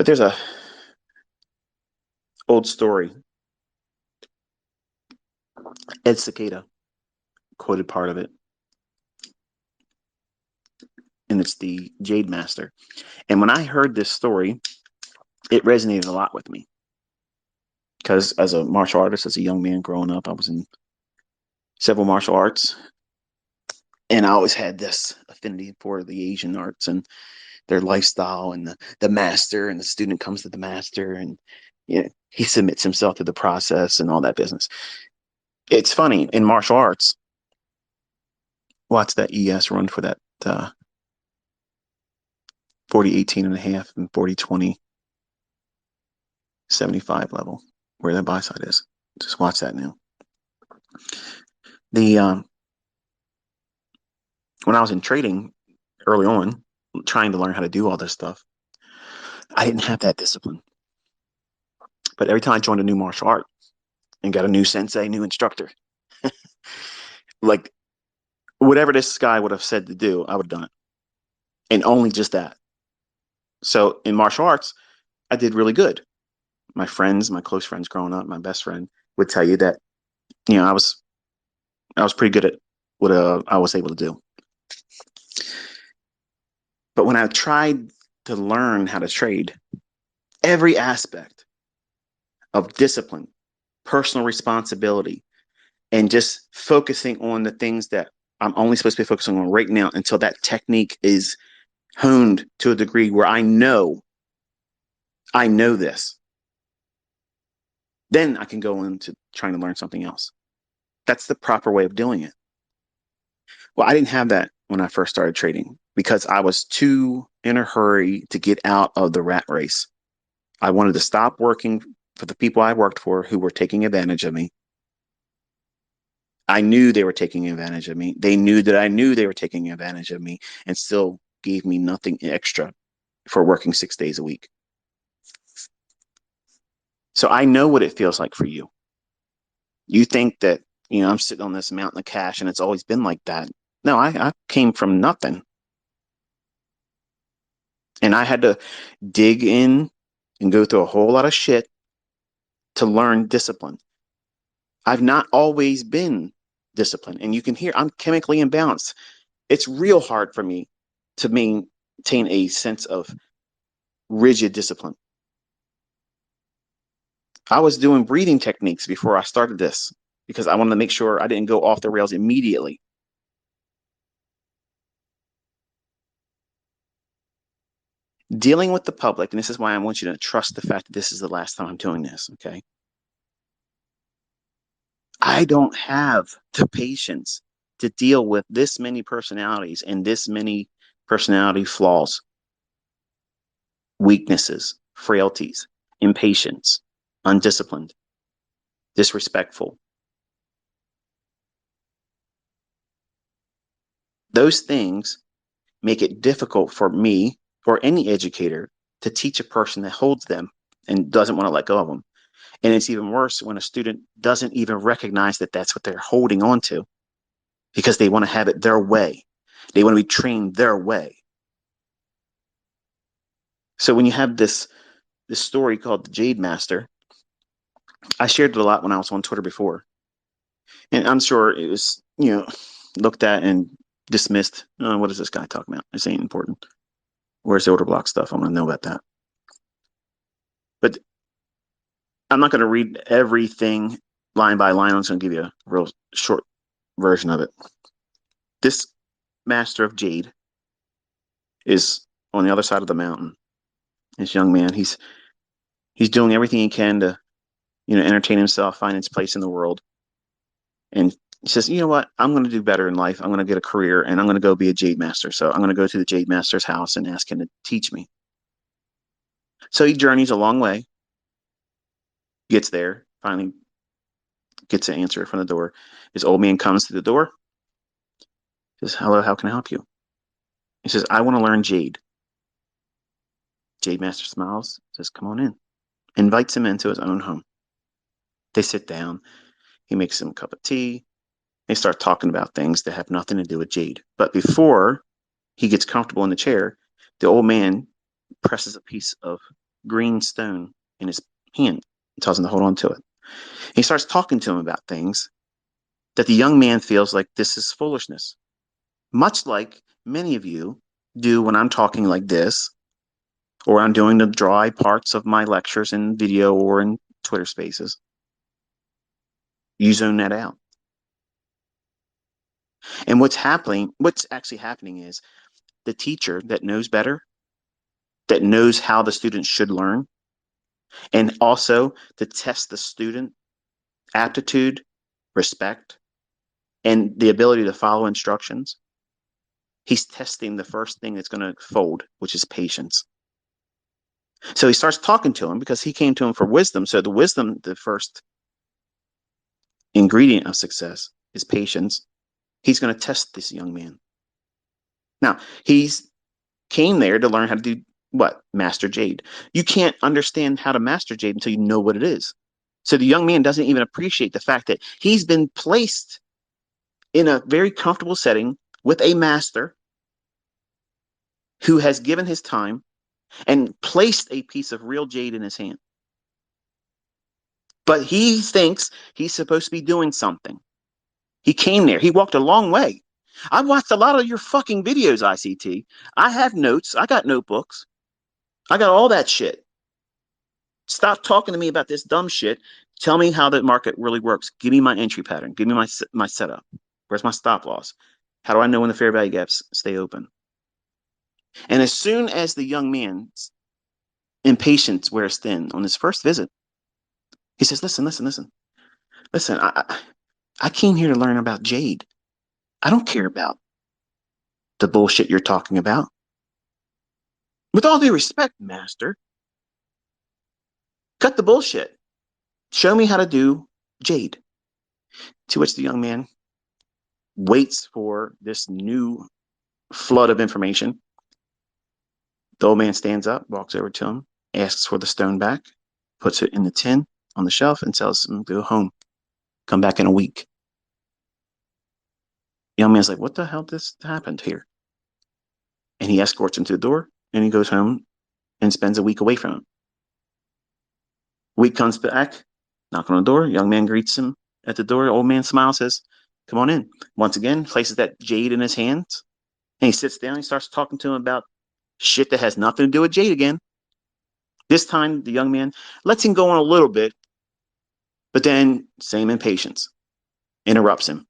there's a old story. Ed Cicada quoted part of it, and it's the Jade Master. And when I heard this story, it resonated a lot with me because as a martial artist, as a young man growing up, I was in several martial arts, and I always had this affinity for the Asian arts and their lifestyle, and the master, and the student comes to the master, and he submits himself to the process and all that business. It's funny in martial arts. Watch that ES run for that 40-18 and a half and 40-20 75 level where that buy side is. Just watch that now. The when I was in trading early on, trying to learn how to do all this stuff, I didn't have that discipline. But every time I joined a new martial art and got a new sensei, new instructor, like whatever this guy would have said to do, I would have done it. And only just that. So in martial arts, I did really good. My friends, my close friends growing up, my best friend would tell you that, I was pretty good at what I was able to do. But when I tried to learn how to trade, every aspect of discipline, personal responsibility, and just focusing on the things that I'm only supposed to be focusing on right now until that technique is honed to a degree where I know this. Then I can go into trying to learn something else. That's the proper way of doing it. Well, I didn't have that when I first started trading because I was too in a hurry to get out of the rat race. I wanted to stop working for the people I worked for who were taking advantage of me. I knew they were taking advantage of me. They knew that I knew they were taking advantage of me and still gave me nothing extra for working 6 days a week. So I know what it feels like for you. You think that, I'm sitting on this mountain of cash and it's always been like that. No, I came from nothing. And I had to dig in and go through a whole lot of shit to learn discipline. I've not always been disciplined. And you can hear I'm chemically imbalanced. It's real hard for me to maintain a sense of rigid discipline. I was doing breathing techniques before I started this because I wanted to make sure I didn't go off the rails immediately. Dealing with the public, and this is why I want you to trust the fact that this is the last time I'm doing this, okay? I don't have the patience to deal with this many personalities and this many personality flaws, weaknesses, frailties, impatience, undisciplined, disrespectful. Those things make it difficult for me or any educator to teach a person that holds them and doesn't want to let go of them. And it's even worse when a student doesn't even recognize that that's what they're holding on to because they want to have it their way. They want to be trained their way. So when you have this story called the Jade Master, I shared it a lot when I was on Twitter before. And I'm sure it was, looked at and dismissed. Oh, what is this guy talking about? This ain't important. Where's the order block stuff? I want to know about that. But I'm not going to read everything line by line. I'm just going to give you a real short version of it. This master of Jade is on the other side of the mountain. This young man, he's doing everything he can to, entertain himself, find his place in the world. And he says, you know what? I'm going to do better in life. I'm going to get a career and I'm going to go be a Jade Master. So I'm going to go to the Jade Master's house and ask him to teach me. So he journeys a long way, gets there, finally gets an answer from the door. This old man comes to the door, says, hello, how can I help you? He says, I want to learn Jade. Jade Master smiles, says, come on in. Invites him into his own home. They sit down. He makes him a cup of tea. They start talking about things that have nothing to do with Jade. But before he gets comfortable in the chair, the old man presses a piece of green stone in his hand and tells him to hold on to it. He starts talking to him about things that the young man feels like this is foolishness, much like many of you do when I'm talking like this, or I'm doing the dry parts of my lectures in video or in Twitter spaces. You zone that out. And what's actually happening is the teacher that knows better, that knows how the student should learn, and also to test the student aptitude, respect, and the ability to follow instructions. He's testing the first thing that's going to fold, which is patience. So he starts talking to him because he came to him for wisdom. So the wisdom, the first ingredient of success is patience. He's going to test this young man. Now, he's came there to learn how to do what? Master Jade. You can't understand how to master Jade until you know what it is. So the young man doesn't even appreciate the fact that he's been placed in a very comfortable setting with a master who has given his time and placed a piece of real jade in his hand. But he thinks he's supposed to be doing something. He came there. He walked a long way. I've watched a lot of your fucking videos, ICT. I have notes. I got notebooks. I got all that shit. Stop talking to me about this dumb shit. Tell me how the market really works. Give me my entry pattern. Give me my setup. Where's my stop loss? How do I know when the fair value gaps stay open? And as soon as the young man's impatience wears thin on his first visit, he says, listen, I came here to learn about Jade. I don't care about the bullshit you're talking about. With all due respect, master, cut the bullshit. Show me how to do Jade. To which the young man waits for this new flood of information. The old man stands up, walks over to him, asks for the stone back, puts it in the tin on the shelf, and tells him to go home. Come back in a week. The young man's like, what the hell just happened here? And he escorts him to the door, and he goes home and spends a week away from him. Week comes back, knocking on the door. Young man greets him at the door. Old man smiles, says, come on in. Once again, places that jade in his hands. And he sits down. He starts talking to him about shit that has nothing to do with jade again. This time, the young man lets him go on a little bit, but then, same impatience, interrupts him.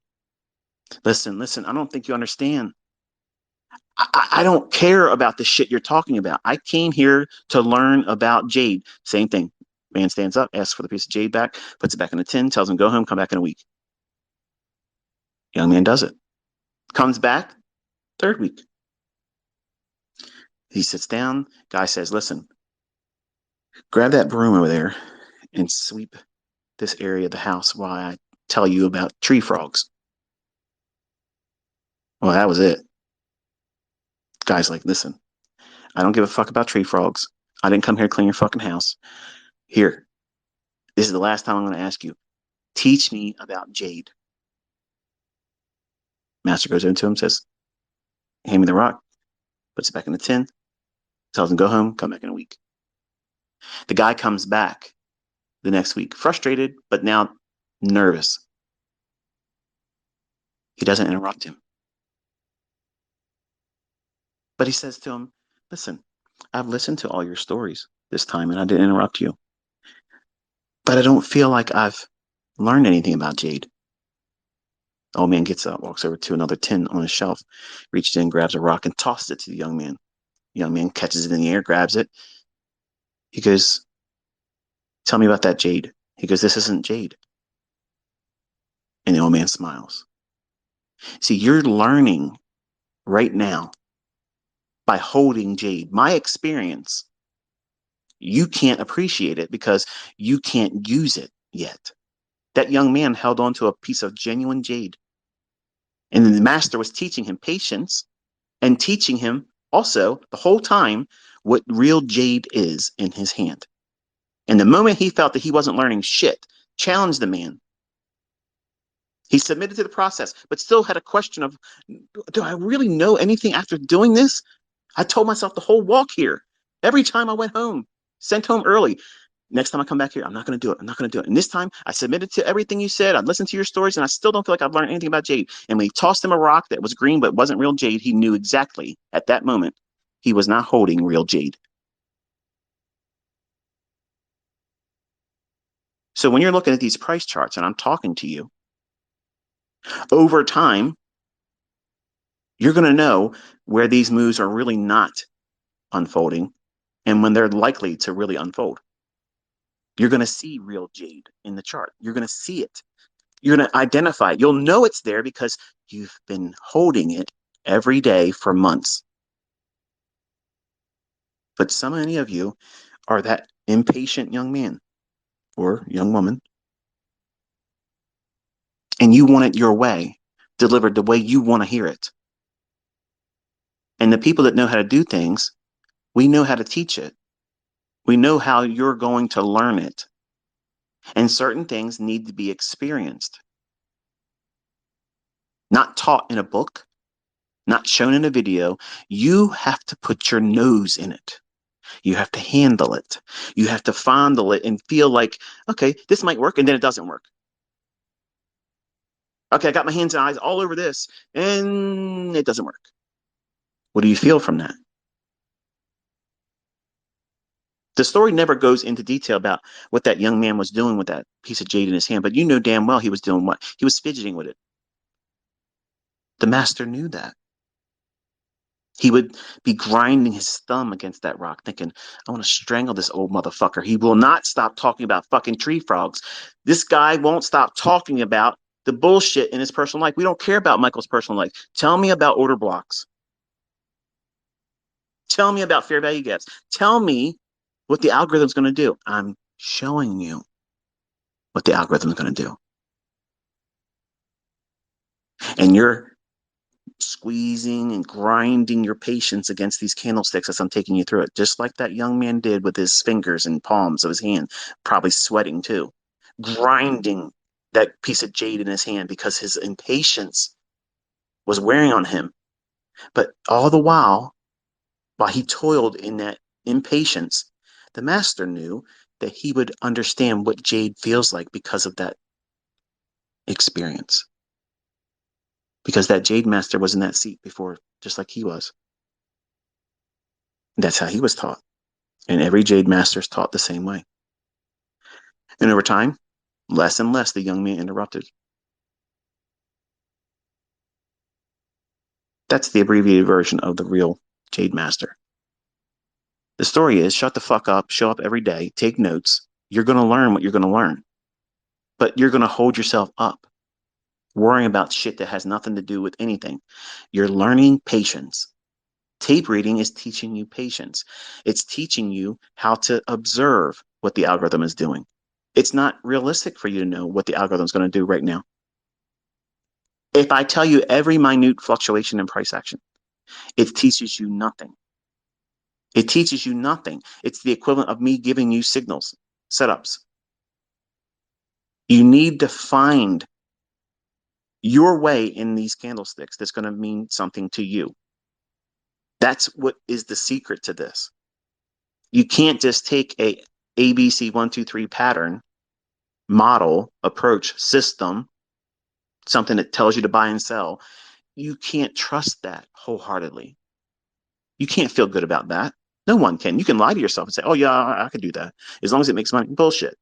Listen, I don't think you understand. I don't care about the shit you're talking about. I came here to learn about jade. Same thing. Man stands up, asks for the piece of jade back, puts it back in the tin, tells him, go home, come back in a week. Young man does it. Comes back, third week. He sits down. Guy says, listen, grab that broom over there and sweep this area of the house while I tell you about tree frogs. Well, that was it. Guy's like, listen, I don't give a fuck about tree frogs. I didn't come here to clean your fucking house. Here, this is the last time I'm going to ask you. Teach me about jade. Master goes into him, says, hand me the rock, puts it back in the tin, tells him, go home, come back in a week. The guy comes back the next week, frustrated, but now nervous. He doesn't interrupt him. But he says to him, listen, I've listened to all your stories this time and I didn't interrupt you. But I don't feel like I've learned anything about jade. The old man gets up, walks over to another tin on his shelf, reaches in, grabs a rock, and tosses it to the young man. The young man catches it in the air, grabs it. He goes, tell me about that jade. He goes, this isn't jade. And the old man smiles. See, you're learning right now by holding jade. My experience, you can't appreciate it because you can't use it yet. That young man held on to a piece of genuine jade. And the master was teaching him patience and teaching him also the whole time what real jade is in his hand. And the moment he felt that he wasn't learning shit, challenged the man. He submitted to the process, but still had a question of, do I really know anything after doing this? I told myself the whole walk here, every time I went home. Sent home early. Next time I come back here, I'm not going to do it. I'm not going to do it. And this time I submitted to everything you said. I listened to your stories and I still don't feel like I've learned anything about jade. And when he tossed him a rock that was green but wasn't real jade, he knew exactly at that moment he was not holding real jade. So when you're looking at these price charts and I'm talking to you, over time, you're going to know where these moves are really not unfolding and when they're likely to really unfold. You're going to see real jade in the chart. You're going to see it. You're going to identify it. You'll know it's there because you've been holding it every day for months. But so many of you are that impatient young man or young woman, and you want it your way, delivered the way you want to hear it. And the people that know how to do things, we know how to teach it. We know how you're going to learn it. And certain things need to be experienced, not taught in a book, not shown in a video. You have to put your nose in it. You have to handle it. You have to fondle it and feel like, okay, this might work, and then it doesn't work. Okay, I got my hands and eyes all over this, and it doesn't work. What do you feel from that? The story never goes into detail about what that young man was doing with that piece of jade in his hand, but you know damn well he was doing what? He was fidgeting with it. The master knew that. He would be grinding his thumb against that rock, thinking, I want to strangle this old motherfucker. He will not stop talking about fucking tree frogs. This guy won't stop talking about the bullshit in his personal life. We don't care about Michael's personal life. Tell me about order blocks. Tell me about fair value gaps. Tell me what the algorithm's going to do. I'm showing you what the algorithm's going to do. And you're squeezing and grinding your patience against these candlesticks as I'm taking you through it, just like that young man did with his fingers and palms of his hand, probably sweating too, grinding that piece of jade in his hand because his impatience was wearing on him. But all the while he toiled in that impatience, the master knew that he would understand what jade feels like because of that experience. Because that jade master was in that seat before, just like he was. That's how he was taught. And every jade master is taught the same way. And over time, less and less the young man interrupted. That's the abbreviated version of the real jade master. The story is shut the fuck up, show up every day, take notes. You're going to learn what you're going to learn. But you're going to hold yourself up, worrying about shit that has nothing to do with anything. You're learning patience. Tape reading is teaching you patience. It's teaching you how to observe what the algorithm is doing. It's not realistic for you to know what the algorithm is going to do right now. If I tell you every minute fluctuation in price action, it teaches you nothing. It teaches you nothing. It's the equivalent of me giving you signals, setups. You need to find your way in these candlesticks that's going to mean something to you. That's what is the secret to this. You can't just take a ABC 1, 2, 3 pattern, model, approach, system, something that tells you to buy and sell. You can't trust that wholeheartedly. You can't feel good about that. No one can. You can lie to yourself and say, oh, yeah, I could do that as long as it makes money. Bullshit.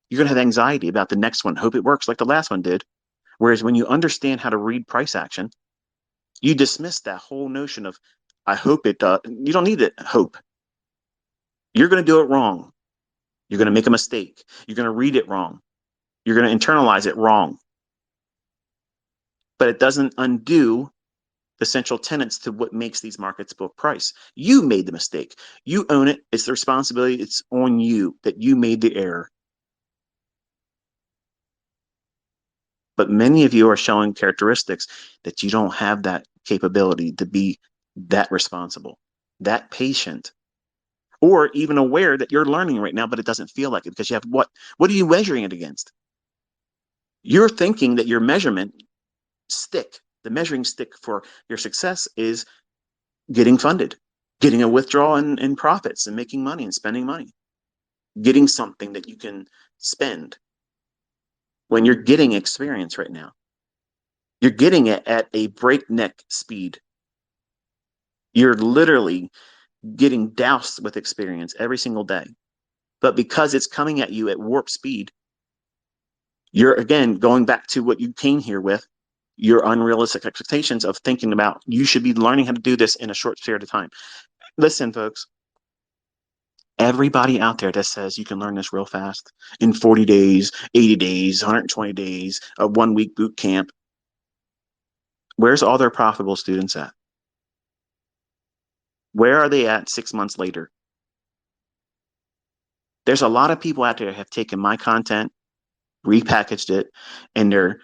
You're going to have anxiety about the next one. Hope it works like the last one did. Whereas when you understand how to read price action, you dismiss that whole notion of, I hope it does. You don't need it. Hope. You're going to do it wrong. You're going to make a mistake. You're going to read it wrong. You're going to internalize it wrong. But it doesn't undo the central tenets to what makes these markets book price. You made the mistake. You own it. It's the responsibility. It's on you that you made the error. But many of you are showing characteristics that you don't have that capability to be that responsible, that patient, or even aware that you're learning right now, but it doesn't feel like it because you have what? What are you measuring it against? You're thinking that your measurement stick, the measuring stick for your success is getting funded, getting a withdrawal in profits and making money and spending money. getting something that you can spend when you're getting experience right now. You're getting it at a breakneck speed. You're literally getting doused with experience every single day. But because it's coming at you at warp speed, you're again going back to what you came here with, your unrealistic expectations of thinking about you should be learning how to do this in a short period of time. Listen, folks, everybody out there that says you can learn this real fast in 40 days, 80 days, 120 days, a 1 week boot camp, where's all their profitable students at? Where are they at 6 months later? There's a lot of people out there that have taken my content, repackaged it, and they're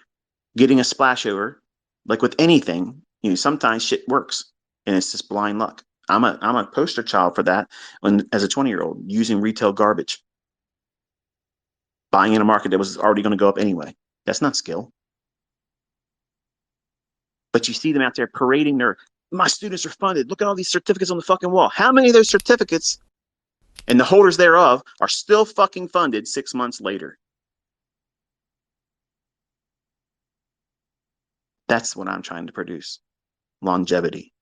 getting a splash over. Like with anything, sometimes shit works and it's just blind luck. I'm a poster child for that when as a 20-year-old using retail garbage, buying in a market that was already going to go up anyway. That's not skill. But you see them out there parading my students are funded. Look at all these certificates on the fucking wall. How many of those certificates and the holders thereof are still fucking funded 6 months later? That's what I'm trying to produce. Longevity.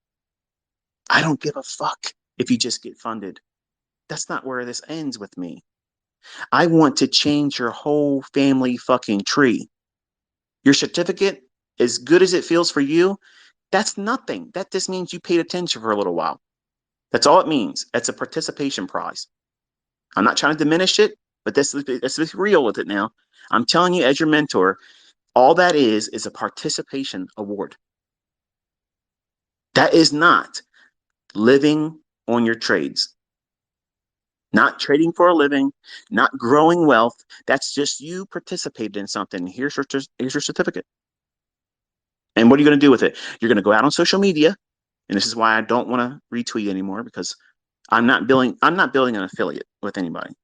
I don't give a fuck if you just get funded. That's not where this ends with me. I want to change your whole family fucking tree. Your certificate, as good as it feels for you, that's nothing. That just means you paid attention for a little while. That's all it means. It's a participation prize. I'm not trying to diminish it, but let's be real with it now. I'm telling you, as your mentor, all that is a participation award. That is not living on your trades, not trading for a living, not growing wealth. That's just you participated in something. Here's your certificate. And what are you going to do with it? You're going to go out on social media, and this is why I don't want to retweet anymore, because I'm not building an affiliate with anybody.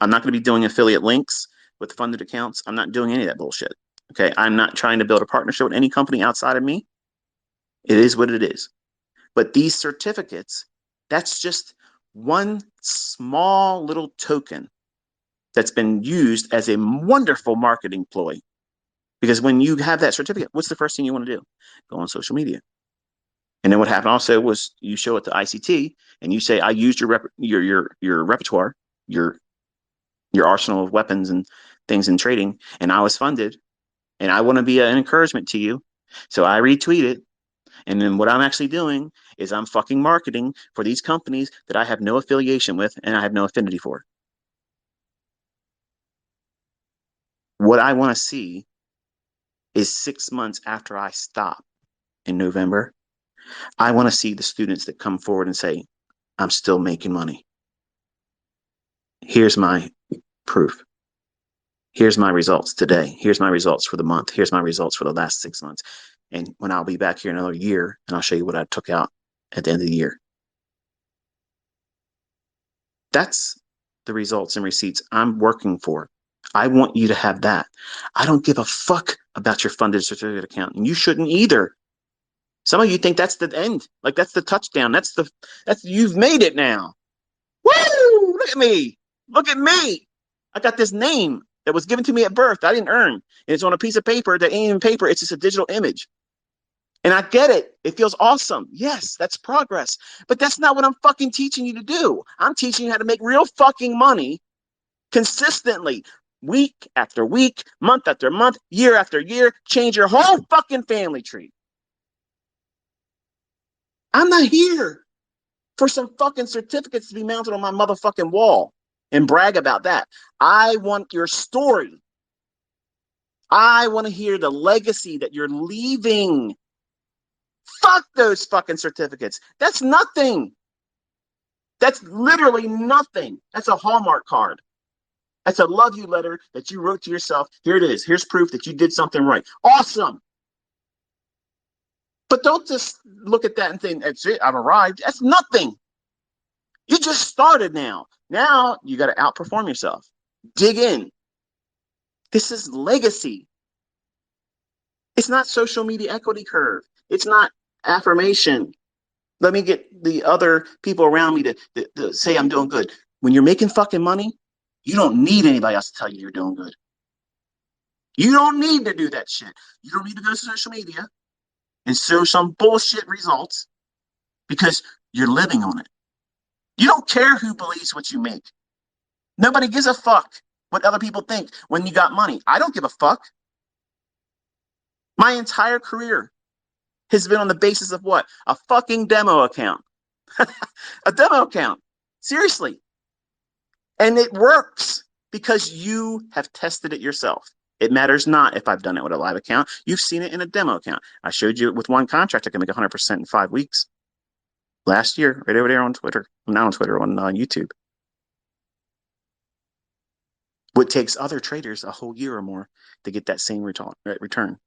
I'm not going to be doing affiliate links with funded accounts. I'm not doing any of that bullshit. Okay. I'm not trying to build a partnership with any company outside of me. It is what it is. But these certificates, that's just one small little token that's been used as a wonderful marketing ploy. Because when you have that certificate, what's the first thing you want to do? Go on social media. And then what happened also was you show it to ICT and you say, I used your repertoire, your arsenal of weapons and things in trading, and I was funded, and I want to be an encouragement to you. So I retweet it. And then what I'm actually doing is I'm fucking marketing for these companies that I have no affiliation with and I have no affinity for. What I want to see is 6 months after I stop in November, I want to see the students that come forward and say, I'm still making money. Here's my proof. Here's my results today. Here's my results for the month. Here's my results for the last 6 months. And when I'll be back here in another year, and I'll show you what I took out at the end of the year. That's the results and receipts I'm working for. I want you to have that. I don't give a fuck about your funded certificate account, and you shouldn't either. Some of you think that's the end, like that's the touchdown. That's you've made it now. Woo! Look at me. Look at me. I got this name that was given to me at birth. I didn't earn. And it's on a piece of paper that ain't even paper. It's just a digital image. And I get it. It feels awesome. Yes, that's progress. But that's not what I'm fucking teaching you to do. I'm teaching you how to make real fucking money consistently, week after week, month after month, year after year. Change your whole fucking family tree. I'm not here for some fucking certificates to be mounted on my motherfucking wall and brag about that. I want your story. I want to hear the legacy that you're leaving. Fuck those fucking certificates. That's nothing. That's literally nothing. That's a Hallmark card. That's a love you letter that you wrote to yourself. Here it is. Here's proof that you did something right. Awesome. But don't just look at that and think, that's it, I've arrived. That's nothing. You just started now. Now you got to outperform yourself. Dig in. This is legacy. It's not social media equity curve. It's not affirmation. Let me get the other people around me to say I'm doing good. When you're making fucking money, You don't need anybody else to tell you you're doing good. You don't need to do that shit. You don't need to go to social media and show some bullshit results because you're living on it. You don't care who believes what you make. Nobody gives a fuck what other people think when you got money. I don't give a fuck. My entire career has been on the basis of what? A fucking demo account. A demo account. Seriously. And it works because you have tested it yourself. It matters not if I've done it with a live account. You've seen it in a demo account. I showed you with one contract, I can make 100% in 5 weeks. Last year, right over there on Twitter. Not on Twitter, on YouTube. What takes other traders a whole year or more to get that same return.